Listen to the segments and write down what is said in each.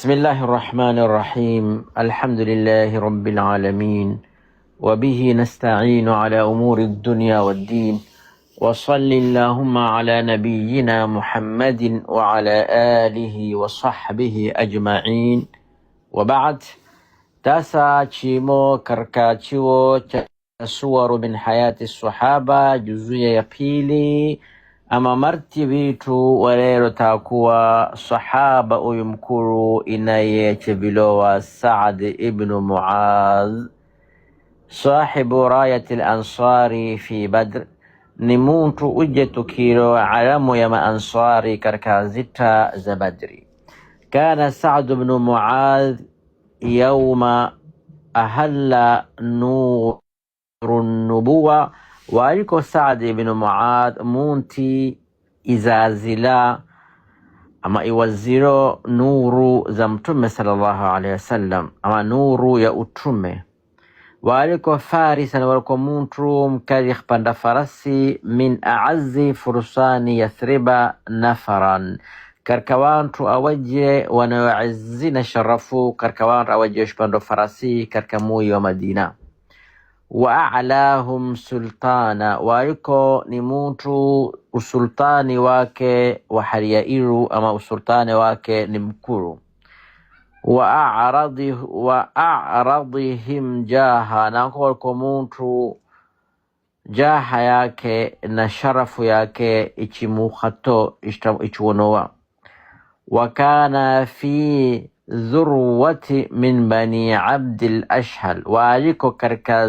بسم الله الرحمن الرحيم. الحمد لله رب العالمين، وبه نستعين على أمور الدنيا والدين، وصل اللهم على نبينا محمد وعلى آله وصحبه أجمعين، وبعد. تاسع تشيمو كركاتشيو صور من حياة الصحابة جزء يبيلي ama marti vitu walero takuwa sahaba uyu mkuru inayechevilowa Saad ibn Muadh sahibu rayati al-ansari fi Badr, ni muntu uje tukiro alamu ya maansari katika zita za Badri. Kana Saad ibn Muadh yawma ahalla nurun nubuwa, waliko Saad ibn Muadh munti izazila ama iwaziro nuru za mtume sallallahu alaihi wasallam, ama nuru ya utume. Waliko farisa, na waliko muntu mkali panda farasi, min a'azzi fursani Yathriba nafaran, karkawantu awaje wanaoazina sharafu, karkawantu awaje shpando farasi karka muyi wa Madina. Wa a'lahum sultana, waliko ni muntu usultani wake wa hali ya iru, ama usultani wake ni mkuru. Wa a'radihim jaha, na waliko muntu jaha yake na sharafu yake ichimukhato ichuonowa. Wa kana fi dhurwati min bani Abdil Ashhal, waliko karka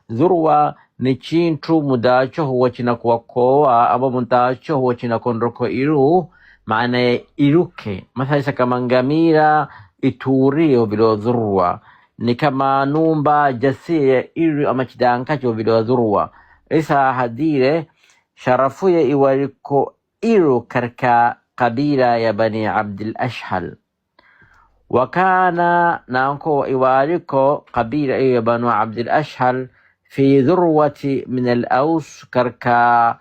dhurwa ni chintu mudacho huwa china kuwakoa, aba mudacho huwa china kondroko iru, maana iruke. Mathalisa kama ngamira iturio vilo dhurwa, ni kama numba jasie iru ama chidankacho vilo dhurwa. Isa hadire sharafuye iwaliko iru karka kabila ya bani Abdil Ashhal. Wakana nanko iwaliko kabila ya bani Abdil Ashhal fi dhurwati min al-Aws, karka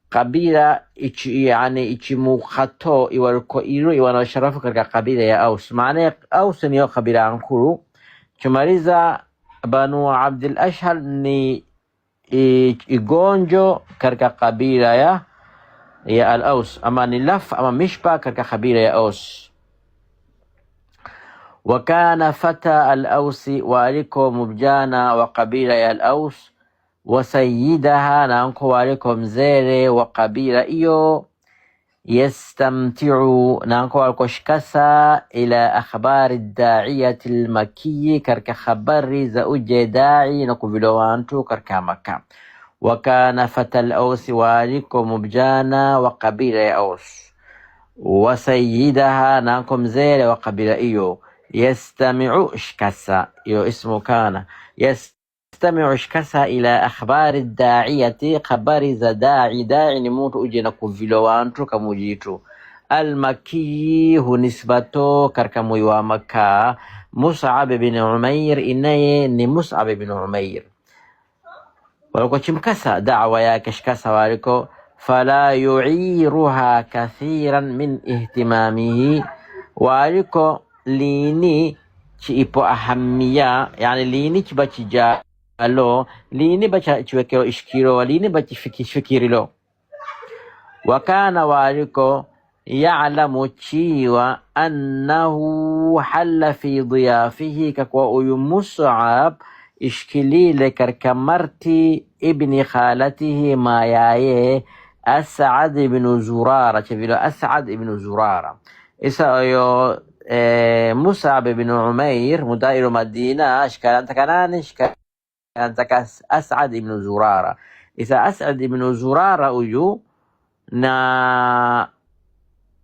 kabila yani ichimukhato iwaliko iru iwana sharafu karka kabila ya Aws. Maana Aws ni kabila ankuru, chumaliza bani Abdil Ashhal ni igonjo karka kabila ya al-Aws, ama ni laf ama mishpa karka kabila ya Aws. Wakana fata al-Awsi, waliko mubjana wa kabila ya al-Aws, wa sayyidaha, na anko waliko mzere wa kabila iyo, yastamti'u, na anko waliko shikasa ila akhbari da'iyati al-Makki, karka khabari za uje da'i na kuvilowantu karka Maka. Wakana fata al-Awsi, waliko mubjana wa kabila ya Aws, wa sayyidaha, na anko mzere wa kabila iyo, yastami'u shkasa, iyo ismu kana, yastami'u shkasa ila akhbari da'iyati, khabari za da'i ni mtu uje na kuvilowantu kamujitu. Al-Makki hunisbato karka muyi wa Maka, Mus'ab bin Umair, inaye ni Mus'ab bin Umair. Waliko chimkasa da'wa yake shkasa, waliko fala yu'iruha kathiran min ihtimamihi, waliko lini chiipo ahamia, yani lini chibachi jalo, lini bacha chiwekeo ishkiro, lini bachi fikirilo. Wakana waliko ya'lamu chiwa annahu halla fi dhiyafihi, kakwa uyu Mus'ab ishkilile karka marti ibni khalatihi, mayaye As'ad ibn Zurara, chavilo As'ad ibn Zurara. Isa oyo Mus'ab ibn Umair mudairu Madina, shkalanta kanani, shkalanta As'ad ibn Zurara. Isa As'ad ibn Zurara uyu na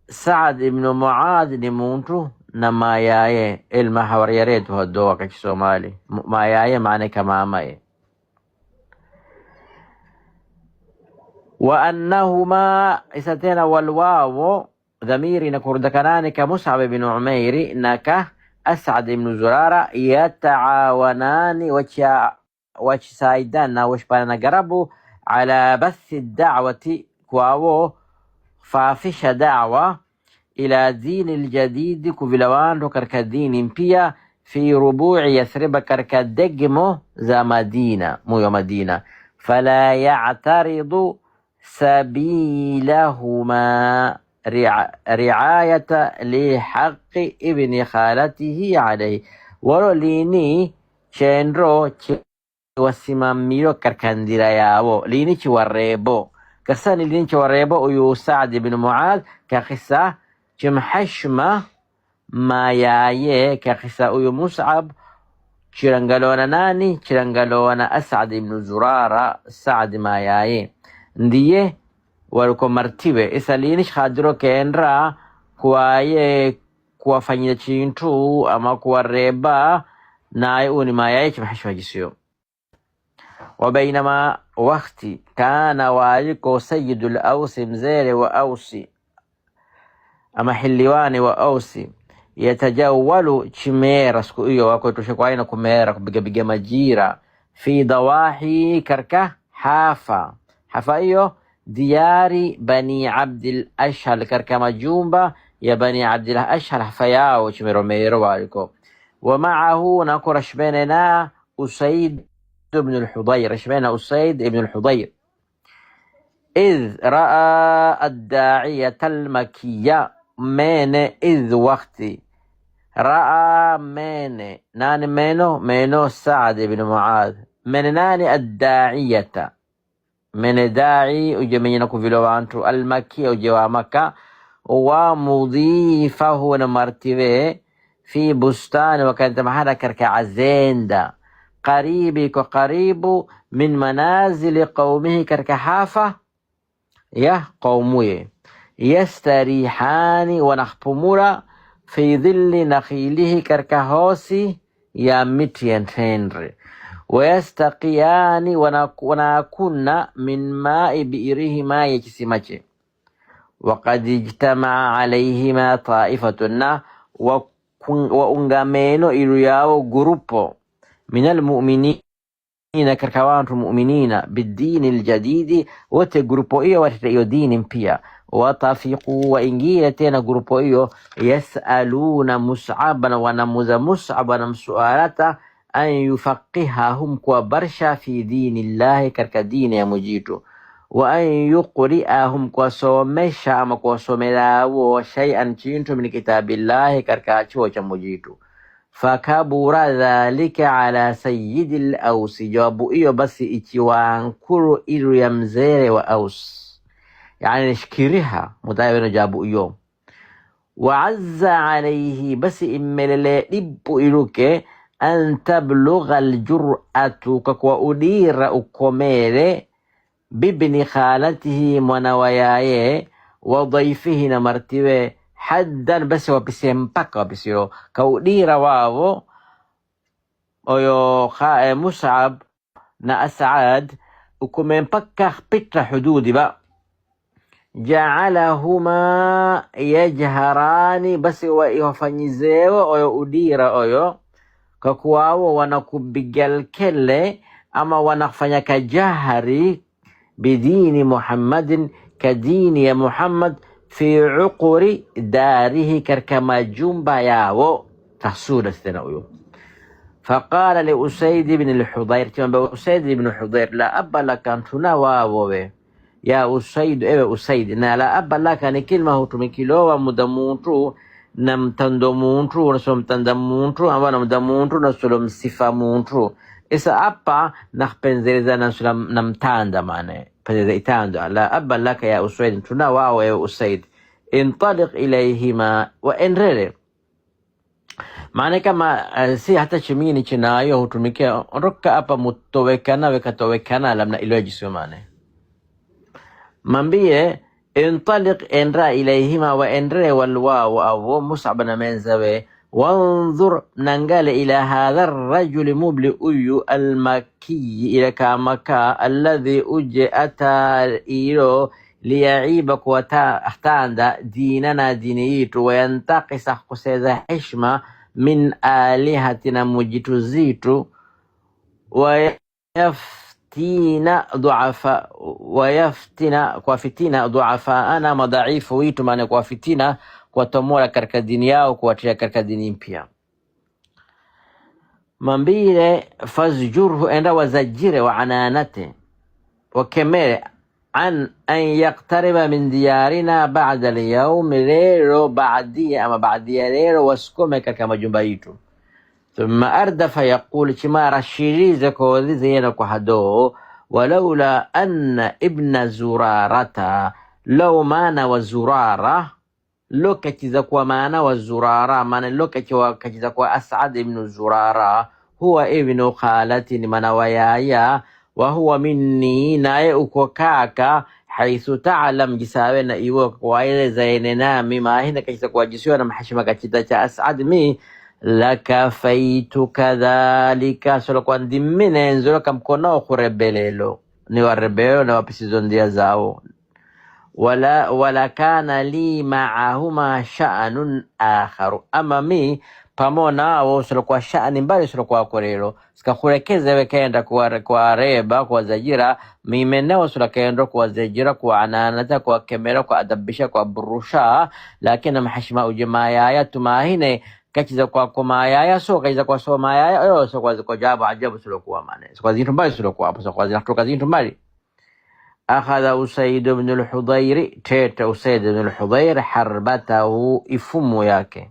Saad ibn Muadh ni muntu na mayaye, ilma hawariyaretu hadoa kachi Somali. Mayaye maana kama amaye. Wa annahuma, isa tena walwawo dhamiri na kurdakanani ka Mus'ab ibn Umairi na ka As'ad ibn Zurara, yata'awanani wachisaidana washpana garabu ala bathi da'wati, kwawo faafisha da'wa ila dini aljadidi kuvilawandu karka dini mpya fi rubu'i Yathriba karka degmo za Madina muyo Madina fala ya'taridu sabilahuma riayata lihaqqi ibni khalatihi alayhi walo lini chendro wasimamiro karkandira yabo lini chiwarrebo kasani lini chiwarrebo uyu Sa'd ibn Mu'adh kakisa chimhashma mayaye kakisa uyu Mus'ab chirangalowana nani chirangalowana As'ad ibn Zurara Sa'd mayaye ndiye walikuwa martibe isa lini khadiro kenra kuwaye kuwafanyia chintu ama kuwareba naye uni mayaye chimhashma jisiyo وبينما وقت كان والكو سيد الأوس مزير وأوسي أما حلواني وأوسي يتجول شمير اسكو إيو وكو تشكوين كمير بيجا مجيرة في ضواحي كركة حافة إيو دياري بني عبد الأشهل كركة مجومبة يا بني عبد الأشهل حفياو شميرو ميرو والكو ومعه نكو رشبيننا أسيد بن الحضير رشبينا أسيد بن الحضير إذ رأى الداعية المكية من إذ وقت رأى من ناني منو سعد بن معاذ من ناني الداعية من داعي وجمينكو في لوانتو المكية وجوا مكة ومضيفه نمرتبه في بستان وكانت محادا كركعزين قريبي كقريب من منازل قومه كركحافة يا قومي يستريحان ونخبمورا في ظل نخيله كركهوسي يا متين تنر ويستقيان ونكون من ماء بئرهما يجسمج وقد اجتمع عليهما طائفتنا وأنغامينو إلياو جروبو من المؤمنين كركوانت المؤمنين بالدين الجديد وتجروبوئيو وتتأيو دين بيا وطفقوا وإنجيلتين جروبوئيو يسألون مصعبا ونموذ مصعبا سؤالتا أن يفقههم كوبرشا في دين الله كركدين يا مجيتو وأن يقرئهم كوسومشا أما كوسوملاو شيئا تشينتو من كتاب الله كركاتشو مجيتو فكبر ذلك على سيد الأوس جوابو إيو بس إتوان كرو إلو يمزير وأوس يعني نشكرها متابعين جابو إيو وعز عليه بس إملي لبو إلوك أن تبلغ الجرأة ككوا أدير أكمير بابن خالته منوياي وضيفه نمرتبه حدا بس وبسيمبكا بسيو كوديرا واو oyo Mus'ab na As'ad ukumempaka pita hududi ba ja'alahuma yajharani basi wafanyizewa oyo udira oyo kakuwao wanakubigal kele ama wanafanya kajahari bidini Muhammadin kadini ya Muhammad في عقر داره كركما جنبا ياو تحصول الثنوي فقال لأسيد بن الحضير كما أسيد بن الحضير لا أبا لك أن تنواوه يا أسيد أسيد لا أبا لك أن كلمة تمكيلو ومدمونتو نمتندمونتو نسومتندمونتو أما نمدمونتو نسولم سفامونتو إسا أبا نخبنزيزا نسولم نمتاندمانه لا أبا لك يا أسيد تنواوه يا أسيد انطلق إليهما وإن ريري maana kama si hata chimini chinayo hutumikia roka hapa mutowekana wekatowekana lamna ilojisio mane mambie intaliq enra ilayhima wa enre walwaw aw Mus'ab na menzawe wanzur nangale ila hadha ar-rajul mubli uyu al-makki ila kamaka alladhi ujata ilo liyaibak wa tahtanda dinana diniyitu wa yantaqisa kuseza hishma من آلهتنا مجتزيت ويفتينا ضعفاء أنا مضاعيف ويتو ماني كوافتينا kuwatomola katika dini yao, kuwatia katika dini mpya. Mambile fazjurhu, enda wazajire wa ananate wakemere an yaktariba min diyarina ba'da al-yawm, lero ba'dia ama ba'dia lero waskume katika majumba yetu. Thumma ardafa yaqul, chima rashirize kodhize yena kwa hado, walaula anna ibna zurarata, law mana wa zurara lokachiza kwa maana wa zurara, maana lokachiza kwa As'ad ibn Zurara, huwa ibnu khalatin, mana wayaya, wa huwa minni, naye uko kaka, haithu ta'lam, jisawe na iwo kwa ile zaine nami, mahina kachiza kwa jisiwa na mahashima kachita cha As'ad mi, lakafaitu kadhalika, solo kwa ndimine nzolo kamkono kurebelelo, ni warebelo na wapisizo ndia zao. wala kana li ma'ahuma sha'nun akharu, ama mi pamona wao solo kwa sha'ni mbali solo kwa korelo sikakurekeze wekaenda kwa reba kwa zajira, mimeneo solo kaenda kwa zajira kwa ananata kwa kemera kwa adabisha kwa burusha, lakini mahashima ujamaa ya tumahine kachiza kwa kumayaya, so kachiza kwa so mayaya so kwa jabu ajabu solo kwa mane so kwa zintu mbali solo kwa hapo so kwa zinatu zintu mbali. أخذ أسيد بن الحضير، تيت أسيد بن الحضير حربته إفم ياك،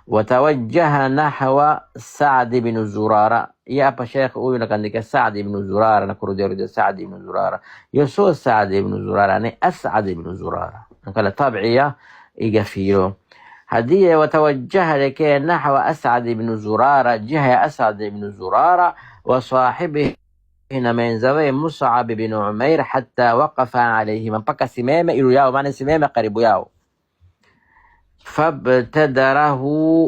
وتوجه نحو سعد بن زرارة. يا أبا شيخ أقول لك سعد بن زرارة، نكرد يرد سعد بن زرارة، يسوع سعد بن زرارة يعني أسعد بن زرارة، قال طبعية إيجافيرو هدية. وتوجه لك نحو أسعد بن زرارة، جهة أسعد بن زرارة وصاحبه هنا من زوي مصعب بن عمير حتى وقف عليه، من بقى سمامة إلو ياو، معنى سمامة قريب ياو. فابتدره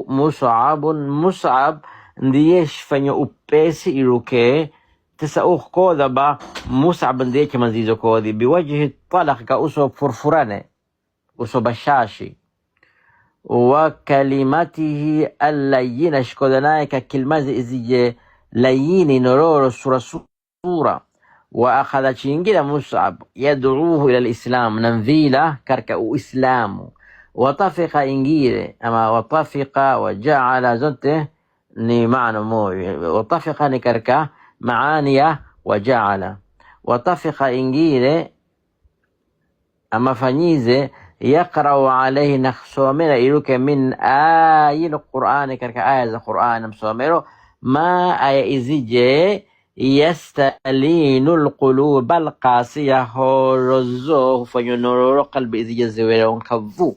مصعب ndiyeš fanya upesi iluke tisauh koda ba Mus'ab ndiyeke manzizo kodi biwajhi talaq, ka uso furfurane uso bashashi, wa kalimatihi allayina, shkodanaye ka kilmazi izije layini nororo sura. Wa akhadha chingila Mus'ab yad'uhu ila al-islam, nanvila karka uislamu. Watafiqa ingile ama watafiqa wa ja'ala zote ni maana moja. Watafiqa ni karka maania wa ja'ala. Watafiqa ingile ama fanyize yaqra'u alayhi, nakhsomela iluke min ayil Qur'ani, karka aya za Qur'an msomelo, ma aya izije يستلين القلوب القاسية، هورزو فينور قلب إذ زويرون كذو،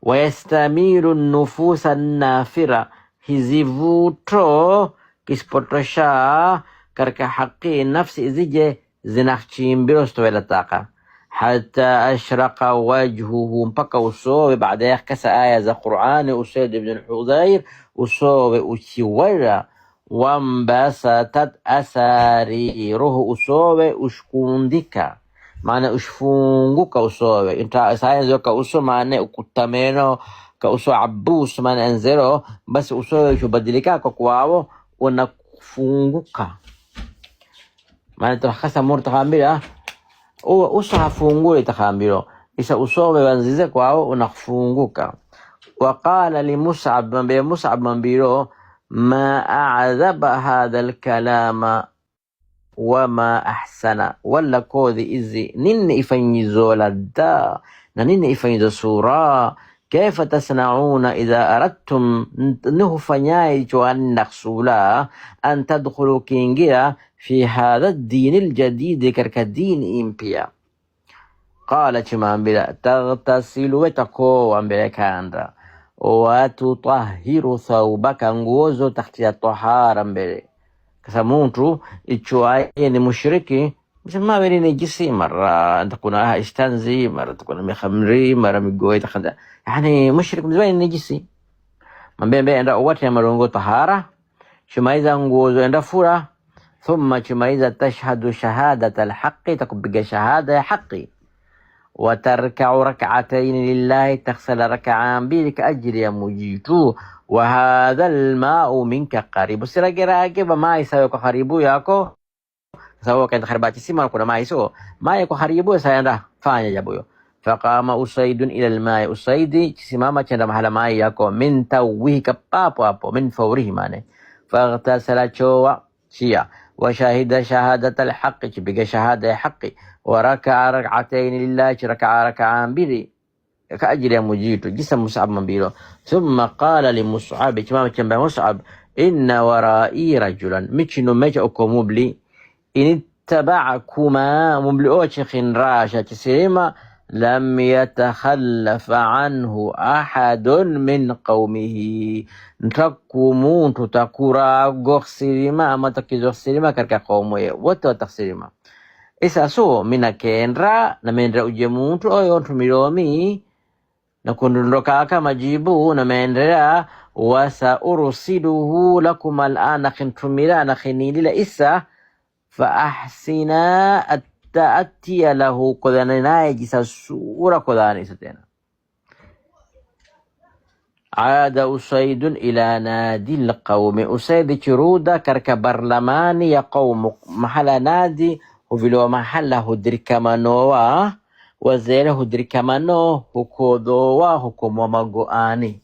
ويستميل النفوس النافرة، هزيفوتو كسبوتشا كرك حقي نفس إذ زنخشين بروستو إلى الطاقة، حتى أشرق وجهه مبكى وصوب بعد يخكس آية ذا قرآن أسيد بن الحضير وصوب أشيورا، wambasatat asariruhu, usowe ushkundika, maana ushfunguka usowe inta sayenzo ka uso maana ukutameno ka uso abus maana enzero, basi usowe shubadilika kwa kwao unafunguka, maana tukhasa murtakhambira uso hafungule takhambiro isa usowe wanzize kwao unafunguka. Waqala li Mus'ab, Mus'ab mambiro ما أعذب هذا الكلام وما أحسن، ولا كوذي إزي نين إفنيزو لدا نين إفنيزو سورا، كيف تصنعون إذا أردتم نهو فنياي جوان نقصولا أن تدخلوا كينجيا في هذا الدين الجديد كرك الدين إمبيا. قال شمان بلا تغتسل وتكو بلا كاندا watutahhiru thawbaka, nguozo takhtia tahara mbele. Kasa mtu ichuaye ni mushriki msema wewe ni najisi, mara takuna istanzi, mara takuna mikhamri, mara migoi takhanda, yani mushrik mzee ni najisi. Mambembe enda uwate marongo tahara, shumaiza nguozo enda fura, thumma shumaiza tashhadu shahadata alhaqi, takubiga shahada ya haqi, وتركع ركعتين لله، تغسل ركعان بيك أجر يا مجيتو، وهذا الماء منك قريب. Sira-kira بماء سوى قريبو yako sawa kaenda kharibati sima kuna mai so mai kwa karibu saya nda fanya jambo hiyo. Faqama Usaidun ila almai, Usaidi kisimama chenda mahala mai yako, min tawihi kapapo hapo, min fawrihi mane. Faghtasala chowa shia, wa shahida shahadat alhaqi, chipiga shahada ya haqi, wa raka'a rak'atayn lillahi, raka'a raka'an mbili ka ajili ya mujitu, jisa Mus'ab mambilo. Thumma qala li Mus'ab, chimama chamba Mus'ab, inna warai rajulan, michino mecha ukomubli, inittaba'akuma mubli ochi khinrasha chisirima, lam yatakhallaf anhu ahadun min qawmihi, ntaku muntu takura gokhsirima ama takizokhsirima katika qawmu ye wote watakhsirima. Isa so mina kendra na mendra uje muntu oyo ntumilomi na kundondoka kama majibu na maendelea, wasa ursiluhu lakum al'ana, khintumila na khinilila isa, fa ahsina attiya lahu, kodhani naye jisa sura kodhani isa tena. Aada Usaidun ila nadi alqawmi, Usaid chiruda karka barlamani ya qawmu, mahala nadi huvilo mahala hudrikamanowa, wazere hudrikamano hukodowa hukumwa magoani.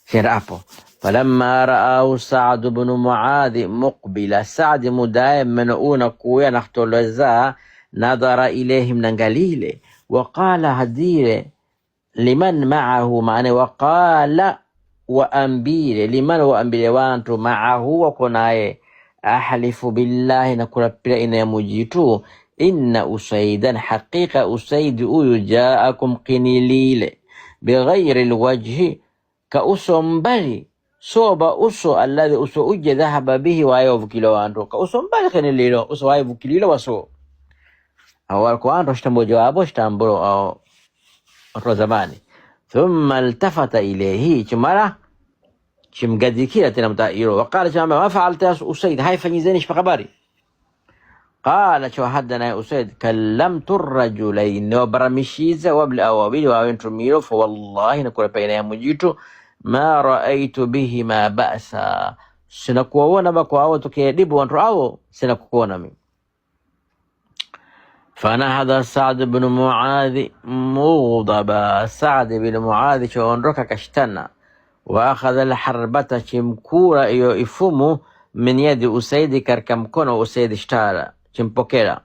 Shira hapo. Falamma ra'ahu Sa'd ibn Mu'adh muqbila, Sa'd mudaye menuuna kuya nakhtoleza, nadhara ilayhim nangalile, waqala hadire liman ma'ahu, maana waqala wa ambile, liman wa ambile wantu ma'ahu wakonaye, ahlifu billahi nakurapila ina mujitu, inna Usaidan haqiqa Usaid uyu jaakum qinilile, bighayri alwajhi ka uso mbali, soba uso alladhi uso uje dhahaba bihi wayo vukilo wantu, ka uso mbali qinililo uso wayo vukililo waso awal ko anto shtambo jawabo shtambo au watu zamani. Thumma altafata ilayhi, chumara chimgadikia tena mtairo, waqala chama ma fa'alta Usaid, haifanyizeni shpakabari. Qala haddana Usaid, kallamtu ar-rajulayn wa baramishiza wa bil awabili wa wentumiro, fa wallahi nakula baina ya mujitu ma ra'aytu bihima ba'sa, sinakuona bakwa hao tukedibu wantu hao sinakuona mimi. Fanahadha Sa'd ibn Mu'adh mughdaba, Sa'd ibn Mu'adh chondoka kashtana, wa akhadha al-harbata, chimkura iyo ifumu, min yadi Usaid karka mkono Usaid ishtara chimpokela.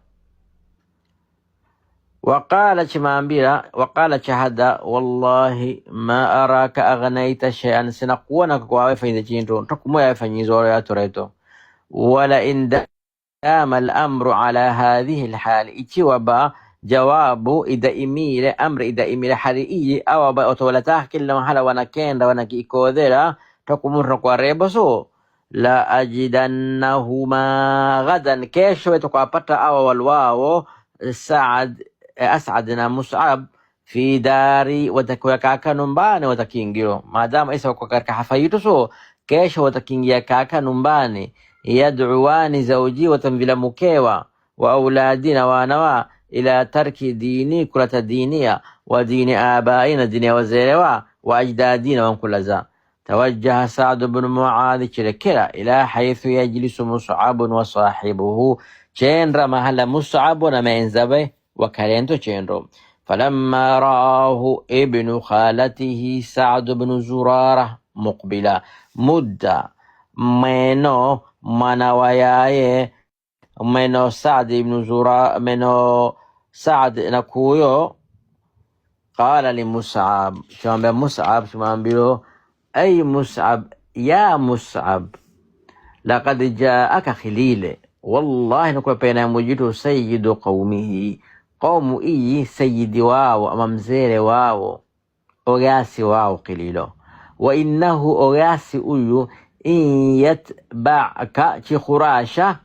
Waqala chimambira, waqala chahada, wallahi ma araka aghnayta shay'an, sinakuona kwa wewe fanya chinto takumoya yafanyizo ya toreto, wala inda kama al-amru ala hadhihi al-hal, ikiwa ba jawabu ida imile, amri ida imile hali iyi, awa ba otolata kila mahala wanakenda wanakikodhera takumurra kwa rebo, so la ajidannahuma ghadan, kesho tukapata awa walwao As'ad na Mus'ab fi dari, watakuwa kaka numbani watakiingiro, maadamu isa wako katika hafayitu, so kesho watakiingia kaka numbani, yad'uwani zawji, watamvila mukewa, wa auladina wanawa, ila tarki dini, kulata dinia, wa dini abaina, dini wazerewa, wa ajdadina wankulaza. توجه سعد بن معاذ كلا إلى حيث يجلس مصعب وصاحبه، چين محل مصعب ونمين زبه وكالينتو چين. فلما رآه ابن خالته سعد بن زرارة مقبلا، مدة منو منوياي منو سعد بن زرارة منو سعد نكويو، قال لمصعب، شو مصعب شو بيقولوا، أي مصعب يا مصعب، لقد جاءك خليل، والله نكو بين موجود سيد قومه، قوم إي سيد واو أمامزير واو أغاسي واو قليلو، وإنه أغاسي أيو إن يتبعك خراشة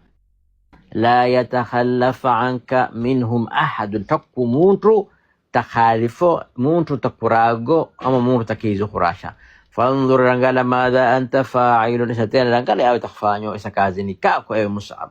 لا يتخلف عنك منهم أحد، تكو مونتو تخالفو مونتو تكراغو أما مونتو تكيزو خراشة. فانظر رنجال ماذا أنت فاعل، ستين رنجال أو تخفانيو إسكازني كاكو أي مصعب.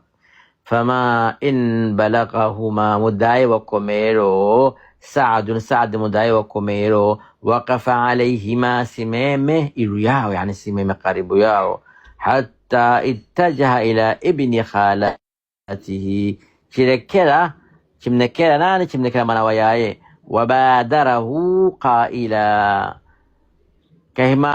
فما إن بلغهما مدعي وكميرو، سعد مدعي وكميرو، وقف عليهما سميمه إرياو، يعني سميمه قريب ياو، حتى اتجه إلى ابن خالته، شركلا شمنكلا ناني شمنكلا منوياي، wabadarahu qaila, kahima